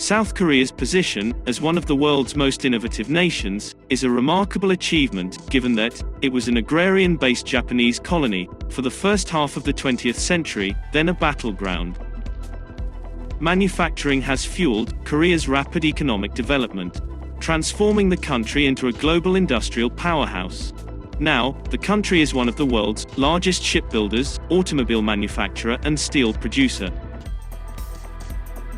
South Korea's position as one of the world's most innovative nations is a remarkable achievement, given that it was an agrarian-based Japanese colony for the first half of the 20th century, then a battleground. Manufacturing has fueled Korea's rapid economic development, transforming the country into a global industrial powerhouse. Now, the country is one of the world's largest shipbuilders, automobile manufacturer, and steel producer.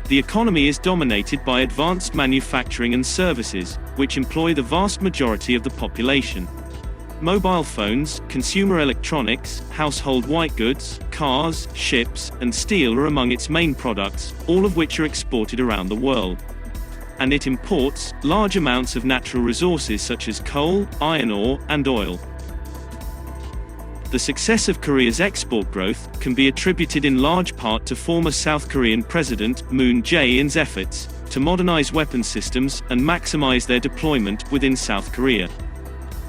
The economy is dominated by advanced manufacturing and services, which employ the vast majority of the population. Mobile phones, consumer electronics, household white goods, cars, ships, and steel are among its main products, all of which are exported around the world. And it imports large amounts of natural resources such as coal, iron ore, and oil. The success of Korea's export growth can be attributed in large part to former South Korean President Moon Jae-in's efforts to modernize weapon systems and maximize their deployment within South Korea.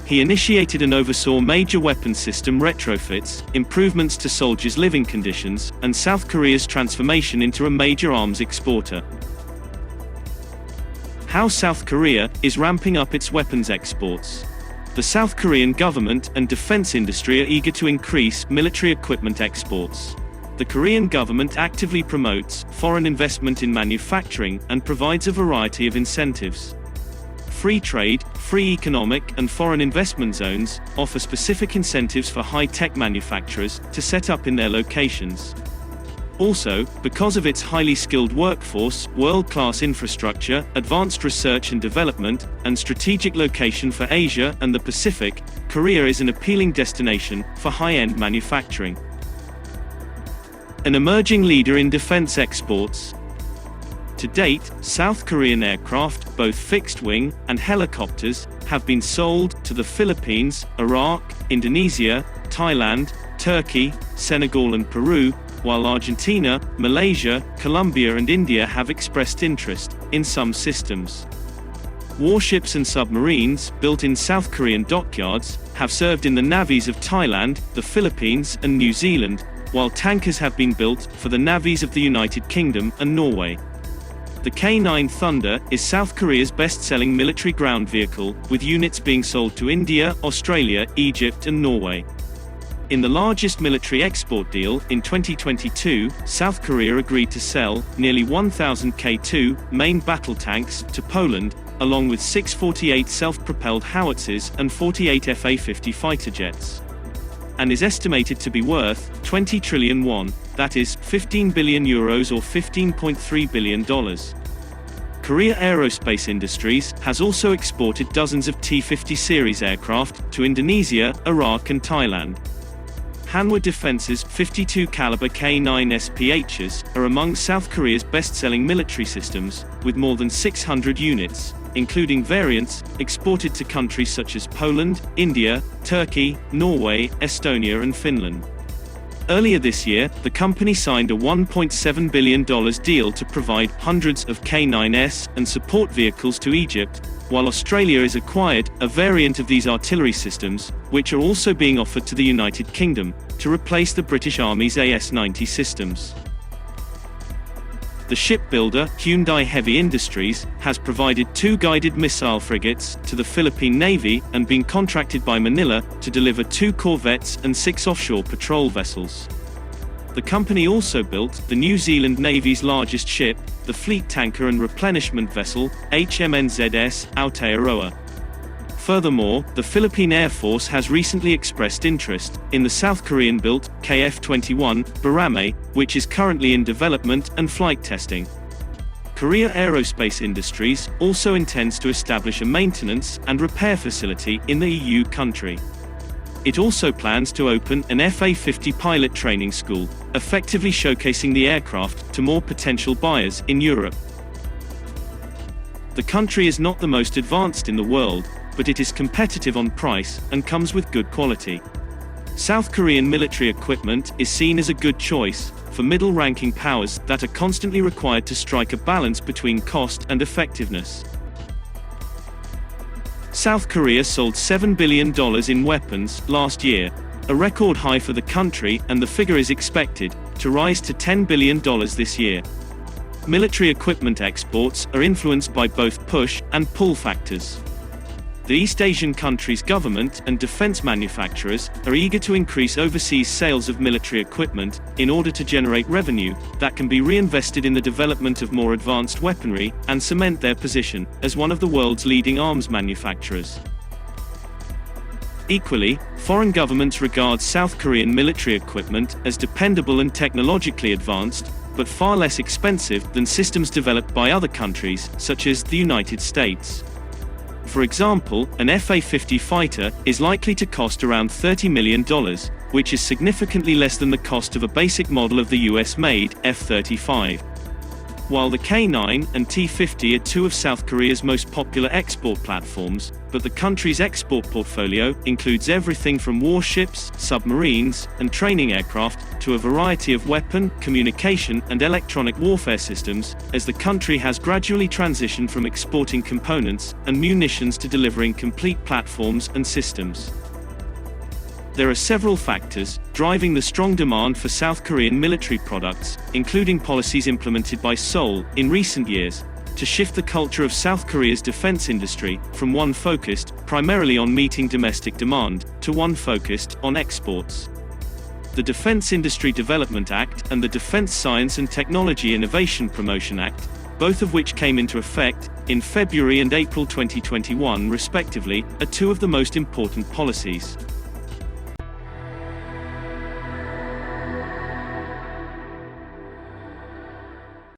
He initiated and oversaw major weapon system retrofits, improvements to soldiers' living conditions, and South Korea's transformation into a major arms exporter. How South Korea is ramping up its weapons exports. The South Korean government and defense industry are eager to increase military equipment exports. The Korean government actively promotes foreign investment in manufacturing and provides a variety of incentives. Free trade, free economic, and foreign investment zones offer specific incentives for high-tech manufacturers to set up in their locations. Also, because of its highly skilled workforce, world-class infrastructure, advanced research and development, and strategic location for Asia and the Pacific, Korea is an appealing destination for high-end manufacturing. An emerging leader in defense exports. To date, South Korean aircraft, both fixed-wing and helicopters, have been sold to the Philippines, Iraq, Indonesia, Thailand, Turkey, Senegal and Peru, while Argentina, Malaysia, Colombia and India have expressed interest in some systems. Warships and submarines, built in South Korean dockyards, have served in the navies of Thailand, the Philippines and New Zealand, while tankers have been built for the navies of the United Kingdom and Norway. The K9 Thunder is South Korea's best-selling military ground vehicle, with units being sold to India, Australia, Egypt and Norway. In the largest military export deal, in 2022, South Korea agreed to sell nearly 1,000 K2 main battle tanks to Poland, along with 648 self-propelled howitzers and 48 Fa-50 fighter jets. And is estimated to be worth 20 trillion won, that is, 15 billion euros or $15.3 billion. Korea Aerospace Industries has also exported dozens of T-50 series aircraft to Indonesia, Iraq and Thailand. Hanwha Defense's 52 caliber K9 SPHs are among South Korea's best-selling military systems, with more than 600 units, including variants, exported to countries such as Poland, India, Turkey, Norway, Estonia and Finland. Earlier this year, the company signed a $1.7 billion deal to provide hundreds of K9S and support vehicles to Egypt, while Australia has acquired a variant of these artillery systems, which are also being offered to the United Kingdom, to replace the British Army's AS-90 systems. The shipbuilder, Hyundai Heavy Industries, has provided 2 guided missile frigates to the Philippine Navy and been contracted by Manila to deliver 2 corvettes and 6 offshore patrol vessels. The company also built the New Zealand Navy's largest ship, the fleet tanker and replenishment vessel, HMNZS Aotearoa. Furthermore, the Philippine Air Force has recently expressed interest in the South Korean-built KF-21 Barame, which is currently in development and flight testing. Korea Aerospace Industries also intends to establish a maintenance and repair facility in the EU country. It also plans to open an FA-50 pilot training school, effectively showcasing the aircraft to more potential buyers in Europe. The country is not the most advanced in the world, but it is competitive on price and comes with good quality. South Korean military equipment is seen as a good choice for middle-ranking powers that are constantly required to strike a balance between cost and effectiveness. South Korea sold $7 billion in weapons last year, a record high for the country, and the figure is expected to rise to $10 billion this year. military equipment exports are influenced by both push and pull factors. The East Asian countries' government and defense manufacturers are eager to increase overseas sales of military equipment in order to generate revenue that can be reinvested in the development of more advanced weaponry and cement their position as one of the world's leading arms manufacturers. Equally, foreign governments regard South Korean military equipment as dependable and technologically advanced, but far less expensive than systems developed by other countries, such as the United States. For example, an F-A-50 fighter is likely to cost around $30 million, which is significantly less than the cost of a basic model of the US-made F-35. While the K-9 and T-50 are two of South Korea's most popular export platforms, but the country's export portfolio includes everything from warships, submarines, and training aircraft, to a variety of weapon, communication, and electronic warfare systems, as the country has gradually transitioned from exporting components and munitions to delivering complete platforms and systems. There are several factors driving the strong demand for South Korean military products, including policies implemented by Seoul in recent years to shift the culture of South Korea's defense industry from one focused primarily on meeting domestic demand to one focused on exports. The Defense Industry Development Act and the Defense Science and Technology Innovation Promotion Act, both of which came into effect in February and April 2021 respectively, are two of the most important policies.